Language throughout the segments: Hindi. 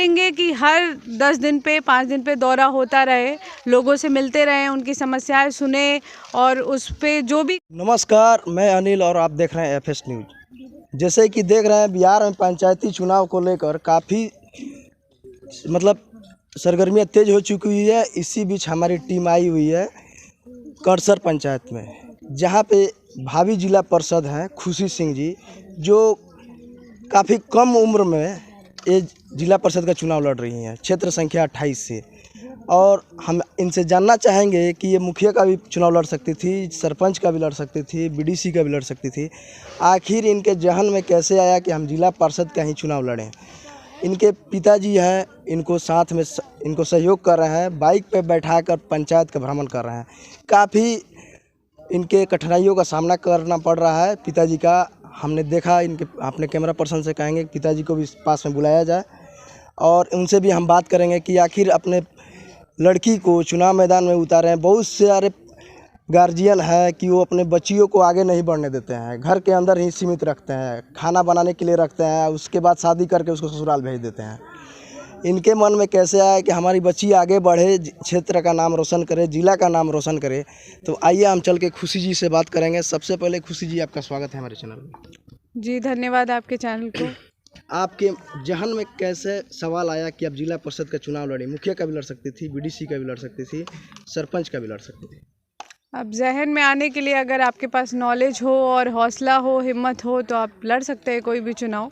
चाहेंगे कि हर 10 दिन पे 5 दिन पे दौरा होता रहे, लोगों से मिलते रहें, उनकी समस्याएं सुने और उस पे जो भी। नमस्कार, मैं अनिल और आप देख रहे हैं एफएस न्यूज। जैसे कि देख रहे हैं बिहार में पंचायती चुनाव को लेकर काफ़ी सरगर्मियाँ तेज हो चुकी हुई है। इसी बीच हमारी टीम आई हुई है करसर पंचायत में, जहाँ पे भावी जिला पार्षद हैं खुशी सिंह जी, जो काफ़ी कम उम्र में ये जिला परिषद का चुनाव लड़ रही हैं, क्षेत्र संख्या 28 से। और हम इनसे जानना चाहेंगे कि ये मुखिया का भी चुनाव लड़ सकती थी, सरपंच का भी लड़ सकती थी, बीडीसी का भी लड़ सकती थी। आखिर इनके जहन में कैसे आया कि हम जिला पार्षद का ही चुनाव लड़ें। इनके पिताजी हैं, इनको साथ में इनको सहयोग कर रहे हैं, बाइक पे बैठाकर पंचायत का भ्रमण कर रहे हैं। काफ़ी इनके कठिनाइयों का सामना करना पड़ रहा है पिताजी का। हमने देखा, इनके अपने कैमरा पर्सन से कहेंगे पिताजी को भी पास में बुलाया जाए और उनसे भी हम बात करेंगे कि आखिर अपने लड़की को चुनाव मैदान में उतारे हैं। बहुत सारे गार्जियन है कि वो अपने बच्चियों को आगे नहीं बढ़ने देते हैं, घर के अंदर ही सीमित रखते हैं, खाना बनाने के लिए रखते हैं, उसके बाद शादी करके उसको ससुराल भेज देते हैं। इनके मन में कैसे आया कि हमारी बच्ची आगे बढ़े, क्षेत्र का नाम रोशन करे, जिला का नाम रोशन करे। तो आइए हम चल के खुशी जी से बात करेंगे। सबसे पहले खुशी जी, आपका स्वागत है हमारे चैनल में। जी धन्यवाद आपके चैनल को। आपके जहन में कैसे सवाल आया कि आप जिला परिषद का चुनाव लड़ी? मुखिया का भी लड़ सकती थी, बीडीसी का भी लड़ सकती थी, सरपंच का भी लड़ सकती थी। अब जहन में आने के लिए अगर आपके पास नॉलेज हो और हौसला हो, हिम्मत हो, तो आप लड़ सकते हैं कोई भी चुनाव।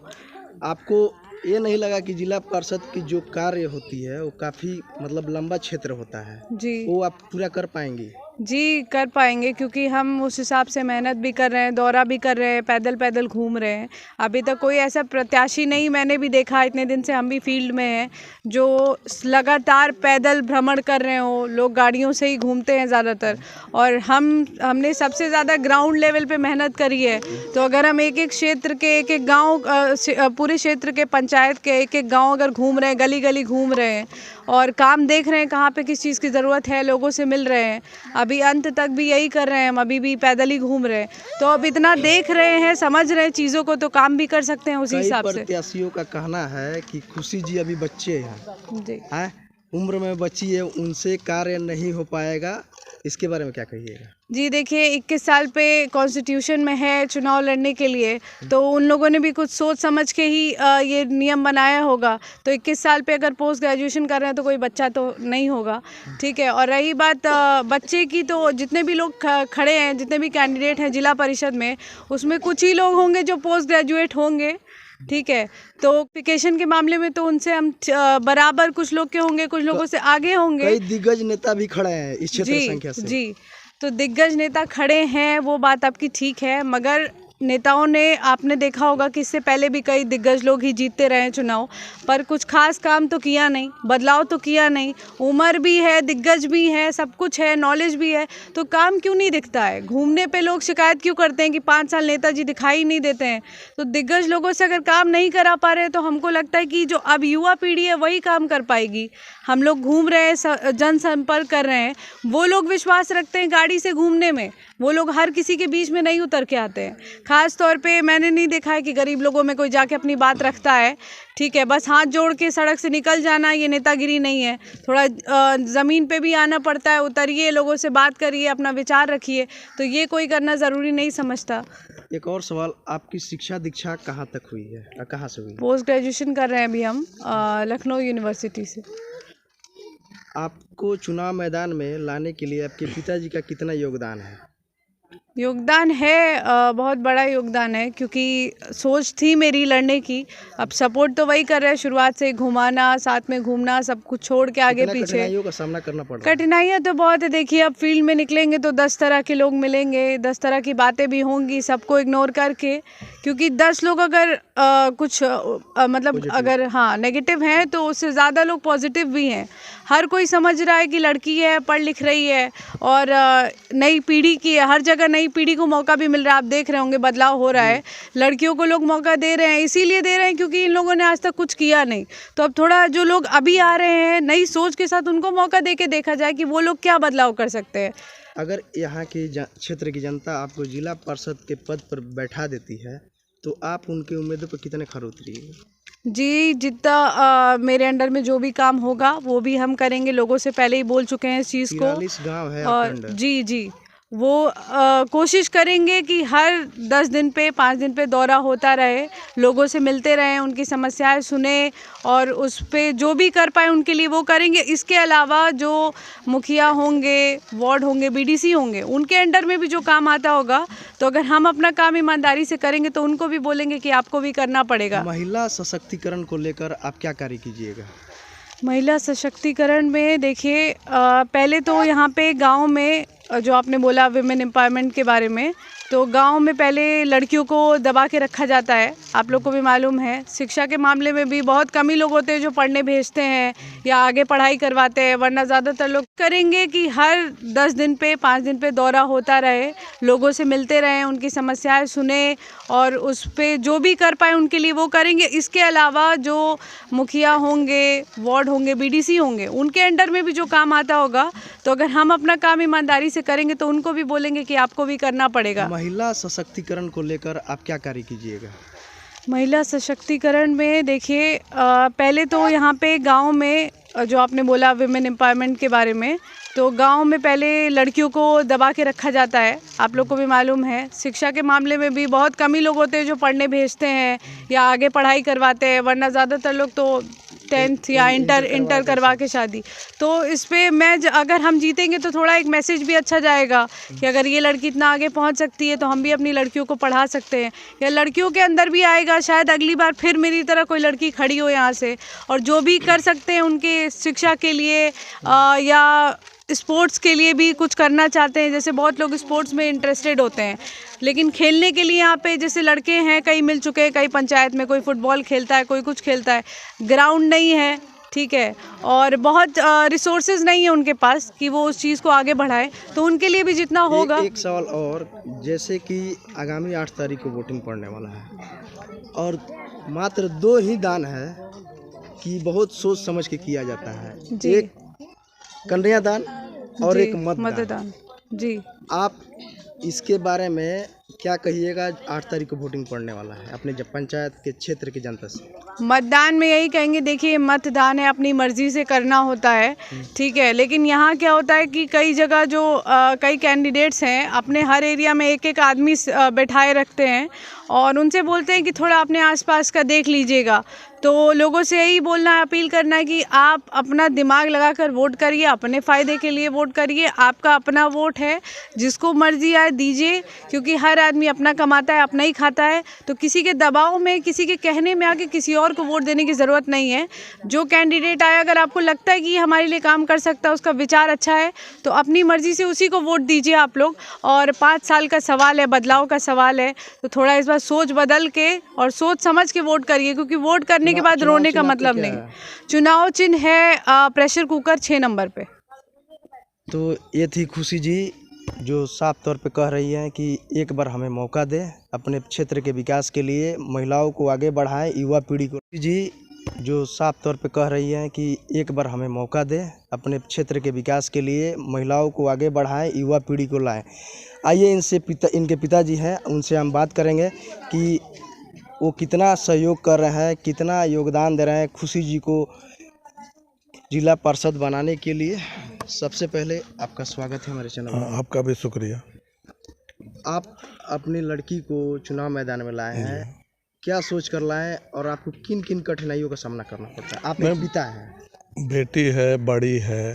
आपको ये नहीं लगा कि जिला परिषद की जो कार्य होती है वो काफ़ी लंबा क्षेत्र होता है जी, वो आप पूरा कर पाएंगी? जी कर पाएंगे, क्योंकि हम उस हिसाब से मेहनत भी कर रहे हैं, दौरा भी कर रहे हैं, पैदल पैदल घूम रहे हैं। अभी तक कोई ऐसा प्रत्याशी नहीं मैंने भी देखा, इतने दिन से हम भी फील्ड में हैं, जो लगातार पैदल भ्रमण कर रहे हो। लोग गाड़ियों से ही घूमते हैं ज़्यादातर, और हमने सबसे ज़्यादा ग्राउंड लेवल पे मेहनत करी है। तो अगर हम एक एक क्षेत्र के एक एक गाँव, पूरे क्षेत्र के पंचायत के एक एक गाँव अगर घूम रहे हैं, गली गली घूम रहे हैं और काम देख रहे हैं कहाँ पे किस चीज़ की ज़रूरत है, लोगों से मिल रहे हैं, अभी अंत तक भी यही कर रहे हैं, हम अभी भी पैदल ही घूम रहे हैं। तो अब इतना देख रहे हैं, समझ रहे हैं चीज़ों को, तो काम भी कर सकते हैं उसी हिसाब से। प्रत्याशियों का कहना है कि खुशी जी अभी बच्चे हैं, जी, उम्र में बच्ची है, उनसे कार्य नहीं हो पाएगा। इसके बारे में क्या कहिएगा? जी देखिए, 21 साल पे कॉन्स्टिट्यूशन में है चुनाव लड़ने के लिए, तो उन लोगों ने भी कुछ सोच समझ के ही ये नियम बनाया होगा। तो 21 साल पे अगर पोस्ट ग्रेजुएशन कर रहे हैं तो कोई बच्चा तो नहीं होगा, ठीक है। और रही बात बच्चे की, तो जितने भी लोग खड़े हैं, जितने भी कैंडिडेट हैं जिला परिषद में, उसमें कुछ ही लोग होंगे जो पोस्ट ग्रेजुएट होंगे, ठीक है। तो एप्लीकेशन के मामले में तो उनसे हम बराबर, कुछ लोग के होंगे, कुछ लोगों से आगे होंगे। कई दिग्गज नेता भी खड़े हैं इस क्षेत्र संख्या से। जी, तो दिग्गज नेता खड़े हैं, वो बात आपकी ठीक है, मगर नेताओं ने, आपने देखा होगा कि इससे पहले भी कई दिग्गज लोग ही जीतते रहे चुनाव, पर कुछ खास काम तो किया नहीं, बदलाव तो किया नहीं। उम्र भी है, दिग्गज भी है, सब कुछ है, नॉलेज भी है, तो काम क्यों नहीं दिखता है? घूमने पे लोग शिकायत क्यों करते हैं कि 5 साल नेताजी दिखाई नहीं देते हैं? तो दिग्गज लोगों से अगर काम नहीं करा पा रहे, तो हमको लगता है कि जो अब युवा पीढ़ी है वही काम कर पाएगी। हम लोग घूम रहे हैं, जनसंपर्क कर रहे हैं, वो लोग विश्वास रखते हैं गाड़ी से घूमने में, वो लोग हर किसी के बीच में नहीं उतर के आते हैं। खास तौर पे मैंने नहीं देखा है कि गरीब लोगों में कोई जाके अपनी बात रखता है, ठीक है। बस हाथ जोड़ के सड़क से निकल जाना, ये नेतागिरी नहीं है। थोड़ा ज़मीन पे भी आना पड़ता है, उतरिए, लोगों से बात करिए, अपना विचार रखिए, तो ये कोई करना ज़रूरी नहीं समझता। एक और सवाल, आपकी शिक्षा दीक्षा कहाँ तक हुई है, कहाँ से हुई? पोस्ट ग्रेजुएशन कर रहे हैं अभी हम लखनऊ यूनिवर्सिटी से। आपको चुनाव मैदान में लाने के लिए आपके पिताजी का कितना योगदान है? योगदान है, बहुत बड़ा योगदान है, क्योंकि सोच थी मेरी लड़ने की। अब सपोर्ट तो वही कर रहे हैं, शुरुआत से घुमाना, साथ में घूमना, सब कुछ छोड़ के आगे पीछे। कठिनाइयों का सामना करना पड़ रहा है? कठिनाइयाँ तो बहुत है। देखिए, अब फील्ड में निकलेंगे तो 10 तरह के लोग मिलेंगे, 10 तरह की बातें भी होंगी, सबको इग्नोर करके, क्योंकि 10 लोग अगर अगर हाँ नेगेटिव हैं, तो उससे ज़्यादा लोग पॉजिटिव भी हैं। हर कोई समझ रहा है कि लड़की है, पढ़ लिख रही है, और नई पीढ़ी की है, हर जगह नई पीढ़ी को मौका भी मिल रहा है। आप देख रहे होंगे बदलाव हो रहा है, लड़कियों को लोग मौका दे रहे हैं, इसीलिए दे रहे हैं क्योंकि इन लोगों ने आज तक कुछ किया नहीं। तो अब थोड़ा जो लोग अभी आ रहे हैं नई सोच के साथ, उनको मौका दे के देखा जाए कि वो लोग क्या बदलाव कर सकते हैं। अगर यहाँ की क्षेत्र की जनता आपको जिला परिषद के पद पर बैठा देती है तो आप उनके उम्मीदों पर कितने खरे उतरिएगा? जी, जितना मेरे अंडर में जो भी काम होगा वो भी हम करेंगे। लोगों से पहले ही बोल चुके हैं इस चीज़ को। 43 गांव है आपके और अंडर। जी जी, वो कोशिश करेंगे कि हर 10 दिन पे 5 दिन पे दौरा होता रहे, लोगों से मिलते रहें, उनकी समस्याएं सुने और उस पे जो भी कर पाए उनके लिए वो करेंगे। इसके अलावा जो मुखिया होंगे, वार्ड होंगे, बीडीसी होंगे, उनके अंडर में भी जो काम आता होगा, तो अगर हम अपना काम ईमानदारी से करेंगे तो उनको भी बोलेंगे कि आपको भी करना पड़ेगा। महिला सशक्तिकरण को लेकर आप क्या कार्य कीजिएगा? महिला सशक्तिकरण में देखिए, पहले तो यहाँ पे गांव में जो आपने बोला विमेन एम्पावरमेंट के बारे में, तो गांव में पहले लड़कियों को दबा के रखा जाता है। आप लोग को भी मालूम है, शिक्षा के मामले में भी बहुत कम ही लोग होते हैं जो पढ़ने भेजते हैं या आगे पढ़ाई करवाते हैं, वरना ज़्यादातर लोग करेंगे कि हर 10 दिन पे 5 दिन पे दौरा होता रहे, लोगों से मिलते रहें, उनकी समस्याएं सुने और उस पे जो भी कर पाए उनके लिए वो करेंगे। इसके अलावा जो मुखिया होंगे, वार्ड होंगे, बीडीसी होंगे, उनके अंडर में भी जो काम आता होगा, तो अगर हम अपना काम ईमानदारी से करेंगे तो उनको भी बोलेंगे कि आपको भी करना पड़ेगा। महिला सशक्तिकरण को लेकर आप क्या कार्य कीजिएगा? महिला सशक्तिकरण में देखिए, पहले तो यहाँ पे गांव में जो आपने बोला विमेन एम्पावरमेंट के बारे में, तो गांव में पहले लड़कियों को दबा के रखा जाता है। आप लोग को भी मालूम है, शिक्षा के मामले में भी बहुत कम ही लोग होते हैं जो पढ़ने भेजते हैं या आगे पढ़ाई करवाते हैं, वरना ज़्यादातर लोग तो 10th या इंटर करवा के शादी। तो इस पे अगर हम जीतेंगे तो थोड़ा एक मैसेज भी अच्छा जाएगा कि अगर ये लड़की इतना आगे पहुंच सकती है तो हम भी अपनी लड़कियों को पढ़ा सकते हैं। या लड़कियों के अंदर भी आएगा, शायद अगली बार फिर मेरी तरह कोई लड़की खड़ी हो यहाँ से, और जो भी कर सकते हैं उनके शिक्षा के लिए या स्पोर्ट्स के लिए भी कुछ करना चाहते हैं। जैसे बहुत लोग स्पोर्ट्स में इंटरेस्टेड होते हैं, लेकिन खेलने के लिए यहाँ पे जैसे लड़के हैं, कई मिल चुके हैं, कई पंचायत में कोई फुटबॉल खेलता है, कोई कुछ खेलता है, ग्राउंड नहीं है, ठीक है, और बहुत रिसोर्सेज नहीं है उनके पास कि वो उस चीज़ को आगे बढ़ाएं, तो उनके लिए भी जितना होगा। एक सवाल और, जैसे कि आगामी 8 तारीख को वोटिंग पड़ने वाला है और मात्र 2 ही दान है कि बहुत सोच समझ के किया जाता है, एक कन्यादान और एक मतदान। जी, आप इसके बारे में क्या कहिएगा? 8 तारीख को वोटिंग पड़ने वाला है अपने जब पंचायत के क्षेत्र की जनता से। मतदान में यही कहेंगे, देखिए मतदान है, अपनी मर्जी से करना होता है, ठीक है, लेकिन यहाँ क्या होता है कि कई जगह जो कई कैंडिडेट्स हैं अपने हर एरिया में एक एक आदमी बैठाए रखते हैं और उनसे बोलते हैं कि थोड़ा अपने आसपास का देख लीजिएगा। तो लोगों से यही बोलना है, अपील करना है कि आप अपना दिमाग लगाकर वोट करिए, अपने फ़ायदे के लिए वोट करिए, आपका अपना वोट है, जिसको मर्जी आए दीजिए, क्योंकि हर आदमी अपना कमाता है, अपना ही खाता है। तो किसी के दबाव में, किसी के कहने में आके किसी और को वोट देने की ज़रूरत नहीं है। जो कैंडिडेट आए, अगर आपको लगता है कि ये हमारे लिए काम कर सकता है, उसका विचार अच्छा है, तो अपनी मर्जी से उसी को वोट दीजिए आप लोग। और 5 साल का सवाल है, बदलाव का सवाल है, तो थोड़ा इस बार सोच बदल के और सोच समझ के वोट करिए, क्योंकि वोट करने के बाद रोने का मतलब नहीं। चुनाव चिन्ह है प्रेशर कुकर 6 नंबर पे। तो ये थी खुशी जी जो साफ तौर पे कह रही हैं कि एक बार हमें मौका दें अपने क्षेत्र के विकास के लिए, महिलाओं को आगे बढ़ाएं, युवा पीढ़ी को। जी जो साफ तौर पे कह रही हैं कि एक बार हमें मौका दें अपने क्षेत्र के विकास के लिए, महिलाओं को आगे बढ़ाएं, युवा पीढ़ी को लाएं। आइए इनके पिताजी हैं, उनसे हम बात करेंगे कि वो कितना सहयोग कर रहे हैं, कितना योगदान दे रहे हैं खुशी जी को जिला पार्षद बनाने के लिए। सबसे पहले आपका स्वागत है हमारे चैनल में। आपका भी शुक्रिया। आप अपनी लड़की को चुनाव मैदान में लाए हैं, क्या सोच कर लाए और आपको किन किन कठिनाइयों का सामना करना पड़ता है? आप एक पिता हैं। बेटी है, बड़ी है,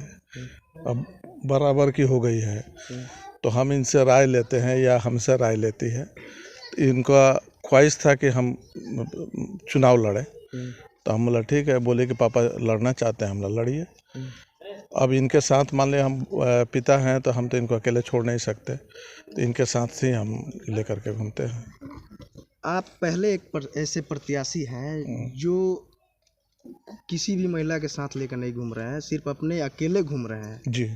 अब बराबर की हो गई है, तो हम इनसे राय लेते हैं या हमसे राय लेती है। इनका ख्वाहिश था कि हम चुनाव लड़ें, तो हम बोला ठीक है, बोले कि पापा लड़ना चाहते हैं, हम लड़िए। अब इनके साथ मान लिया हम पिता हैं तो हम तो इनको अकेले छोड़ नहीं सकते, तो इनके साथ ही हम लेकर के घूमते हैं। आप पहले ऐसे प्रत्याशी हैं जो किसी भी महिला के साथ लेकर नहीं घूम रहे हैं, सिर्फ अपने अकेले घूम रहे हैं जी।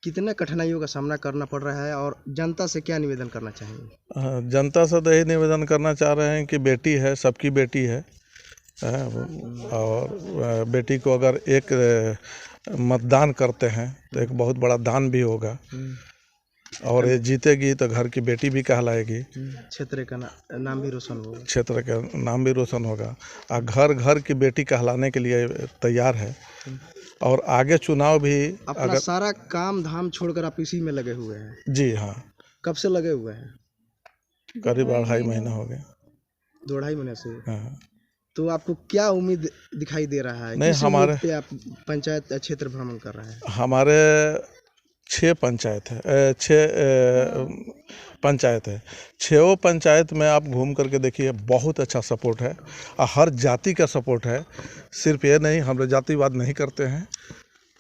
कितने कठिनाइयों का सामना करना पड़ रहा है और जनता से क्या निवेदन करना चाहेंगे? जनता से तो यही निवेदन करना चाह रहे हैं कि बेटी है, सबकी बेटी है, और बेटी को अगर एक मतदान करते हैं तो एक बहुत बड़ा दान भी होगा। और ये जीतेगी तो घर की बेटी भी कहलाएगी, क्षेत्र का नाम भी रोशन होगा। क्षेत्र का नाम भी रोशन होगा और घर घर की बेटी कहलाने के लिए तैयार है। और आगे चुनाव भी अपना अगर सारा काम धाम छोड़कर आप इसी में लगे हुए हैं। जी हाँ, कब से लगे हुए हैं? करीब 2.5 महीना हो गए। 2-2.5 महीने से। हाँ। तो आपको क्या उम्मीद दिखाई दे रहा है? नहीं, किस हमारे उम्मीद पे आप पंचायत क्षेत्र भ्रमण कर रहे हैं? हमारे 6 पंचायत है, 6 पंचायत है। 6 पंचायत में आप घूम करके देखिए, बहुत अच्छा सपोर्ट है और हर जाति का सपोर्ट है। सिर्फ ये नहीं, हम लोग जातिवाद नहीं करते हैं।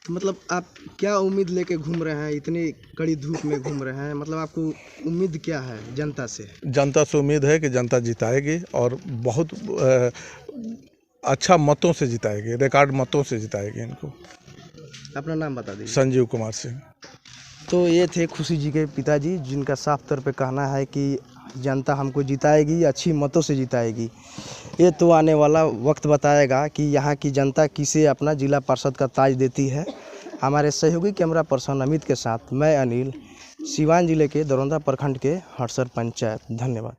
तो मतलब आप क्या उम्मीद लेके घूम रहे हैं? इतनी कड़ी धूप में घूम रहे हैं, मतलब आपको उम्मीद क्या है जनता से? जनता से उम्मीद है कि जनता जिताएगी और बहुत अच्छा मतों से जिताएगी, रिकॉर्ड मतों से जिताएगी इनको। अपना नाम बता दीजिए। संजीव कुमार सिंह। तो ये थे खुशी जी के पिताजी, जिनका साफ तौर पे कहना है कि जनता हमको जिताएगी, अच्छी मतों से जिताएगी। ये तो आने वाला वक्त बताएगा कि यहाँ की जनता किसे अपना जिला पार्षद का ताज देती है। हमारे सहयोगी कैमरा पर्सन अमित के साथ मैं अनिल, सिवान जिले के दरौंदा प्रखंड के हड़सर पंचायत। धन्यवाद।